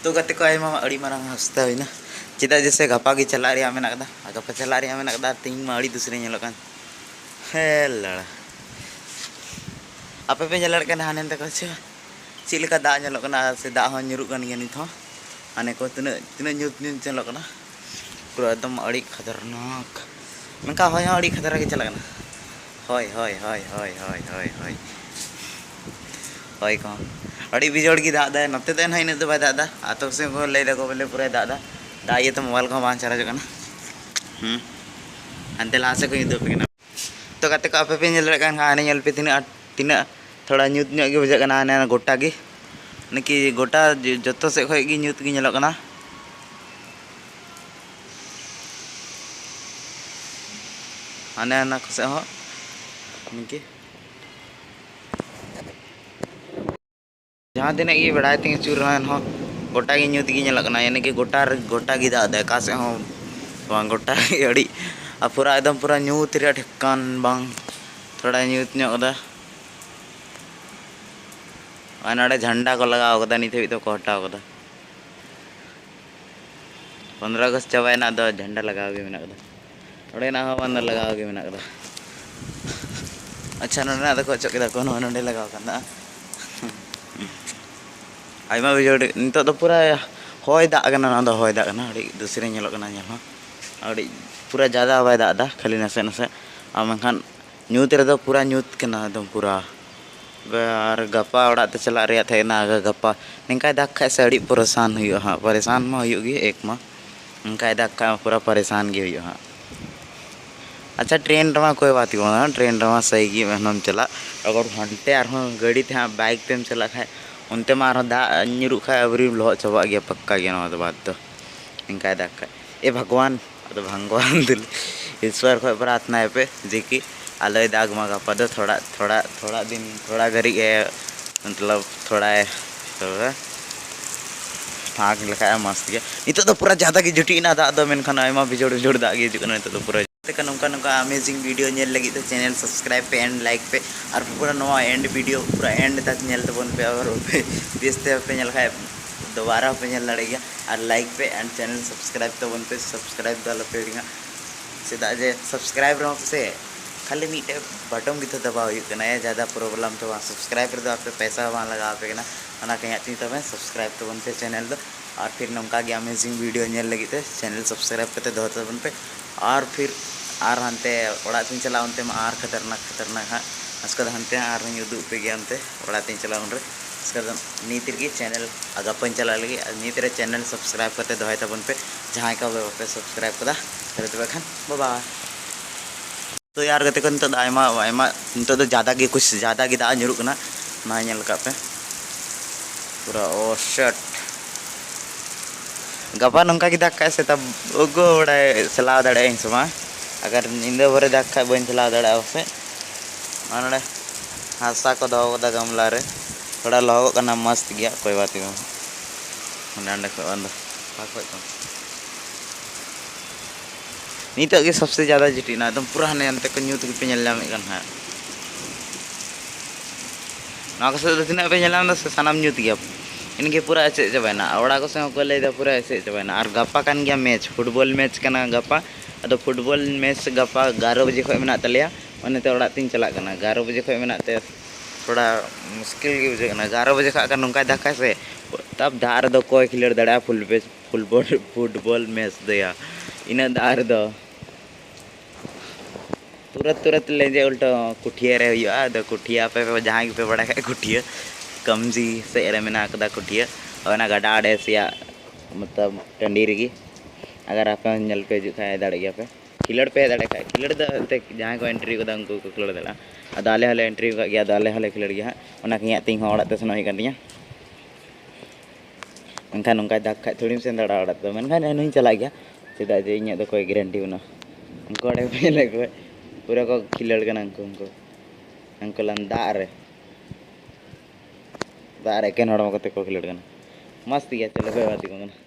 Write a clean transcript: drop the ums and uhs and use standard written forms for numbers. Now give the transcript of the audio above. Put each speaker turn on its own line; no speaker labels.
तो गते को आयमा अड़ी मारंग हस्ता होइना चेदा जैसे गपा की चला रिया मेना कदा गपा चला रिया मेना कदा तीन मा अड़ी दूसरे नेलोकान हेला आपे पे नेलड़ कन हाने तक छ चिलका दा नेलोकना से दा हो nyuruh kan गया निथ हाने को तिना तिना nyut nyut नेलोकना पूरा एकदम अड़ी खतरनाक मेनका होय अड़ी खतरा के चलाकना होय होय होय होय होय होय होय होय को अड़ी बिजोड़ की दादा है नते देन है इन तो बाय दादा आतो से को ले देखो बोले पूरा दादा दा ये तो मोबाइल को बांध चला जगना अंते ला से को इदो पे ना तो कते का पे नेल रकन हाने नेल पे तिना तिना थोड़ा न्यूत न्यूत के बुझा कना हाने गोटा की नकी गोटा जतो से खोय की न्यूत की नेलो कना हाने ना से हो नकी जहाँ दिन ये बड़ा तीन चूरन हो गोटा की न्यूत की नेलकना यानी कि गोटा गोटा की दादा का से हो बांग गोटा अड़ी आ पूरा एकदम पूरा न्यूत रे ठिकान बांग थोड़ा न्यूत न्योदा नाड़े झंडा को लगाव कदा नित तो को हटाव कदा 15 अगस्त चाबायना दो झंडा लगाव गे मेना कदा ओडे ना हो बंद लगाव गे मेना कदा अच्छा नोना दो को चकेदा को नोडे लगाव कना आयमा बिजोड़ नित तो पूरा होय दा कना ना दो होय दा कना अड़ी दूसरे नेलो कना नेल हो अड़ी पूरा ज़्यादा बाय दा खाली नसे नसे आ मनखान न्यूत रे दो पूरा न्यूत कना एकदम पूरा और गपा ओड़ा ते चला रे थे ना गपा निका दाग खा से अड़ी परेशान हुई हाँ परेशान मा हुई एक मा निका दाग खा पूरा परेशान गे हुई हाँ अच्छा ट्रेन रमा कोई बात नहीं ट्रेन रमा सही गी मेहनम चला अगर घंटे और गाड़ी थे बाइक तेम चला खाए उनते मा दा nyuruh खाए अबरी लह चबा गया पक्का गया ना बात तो निका दाग खा ए भगवान तो भगवान दिल ईश्वर को प्रार्थना है पे जे कि आलोय दाग मा गपा दो थोड़ा थोड़ा थोड़ा दिन थोड़ा घरी मतलब थोड़ा तो फाक लखा मस्त गया नित तो पूरा ज़्यादा की जुटीना दा दो मेनखान आयमा बिजोड़ बिजोड़ दा गे जुकना नित तो पूरा नौका नौका अमेजिंग वीडियो नेल लगी तो चैनल सब्सक्राइब पे एंड लाइक पे और पूरा नवा एंड वीडियो पूरा एंड तक नेल तबन पे और बेसते पे नेल खाए दोबारा पे नेल लड़े गया और लाइक पे एंड चैनल सब्सक्राइब तबन पे सब्सक्राइब दल पे चेदा जे सब्सक्राइब रहो से खाली मीटे बटन भी तो दबाव ज़्यादा प्रॉब्लम तो सब्सक्राइब रे आप पैसा वहाँ लगा पे कहीं तब सब्सक्राइब तबन पे चैनल दो और फिर नौका की अमेजिंग वीडियो नेल लगी चैनल सब्सक्राइब करते दो तबन पे और फिर आर हनते ओड़ा तीन चला उनते आर खतरनाक खतरनाक हाँ उसका हनते आर उदू पे गया उनते ओड़ा तीन चला उनरे उसका नीत की चैनल अगपन चला लगी नीत रे चैनल सब्सक्राइब करते दोहे तबन पे जहाँ का पे सब्सक्राइब कदा करे तबे खान बाय तो यार गते को नित आयमा आयमा नित तो ज़्यादा की कुछ ज़्यादा की दा nyuruh कना ना नेल का पे पूरा ओ शट गपा नौका की दाग से तब उगो बड़ा चलाव दाड़े समा अगर नींदे भरे दाग खा बन चलाव दाड़े से नोड़े हासा को दो गमला रे थोड़ा लहो कना मस्त गया कोई बात नहीं अंडे को अंदर नित के सबसे ज़्यादा जुटीना एकदम पूरा ने अंते को न्यूत पे नेल नामे कन है ना को से तीना पे नेल से सानाम न्यूत गया इनके पूरा ऐसे चबाना ओड़ा को से को ले पूरा ऐसे चबाना और गपा कान गया मैच फुटबॉल मैच कना गपा अदो फुटबॉल मैच गपा 11 बजे खो मेना तलिया उन्हें ओड़ा तीन चला कना 11 बजे खो मेना ते थोड़ा मुश्किल के बुझे कना 11 बजे खा नौका दाका से तब दार दो कोई खिलड़ दड़ा फुटबॉल मैच दया इन दार दो तुरंत तुरंत ले जे उल्टा कुठिया रे हुआ दो कुठिया पे जहाँ पे बड़ा है कुठिया कमजी से रे मेना कदा कुठिया और ना गड़ा आड़े से मतलब टंडी रगी अगर आप नल पे जो खाए दाड़े गया पे खिलड़ पे दाड़े खाए खिलड़ दे जहाँ को एंट्री को उनको को खिलड़ दाड़ा दाले हले एंट्री का गया दाले हले खिलड़ गया ओना कि तीन हो ओड़ा ते सनो ही कनिया मनखान उनका दाग खा थोड़ी से दाड़ा ओड़ा तो मनखान नहीं चला गया चेदा जे इन तो कोई गारंटी बना उनको ओडे पे लगे पूरा को खिलड़ कना उनको लन दारे के नोड़ को खिलड़ कना मस्त गया चलो कोई बात नहीं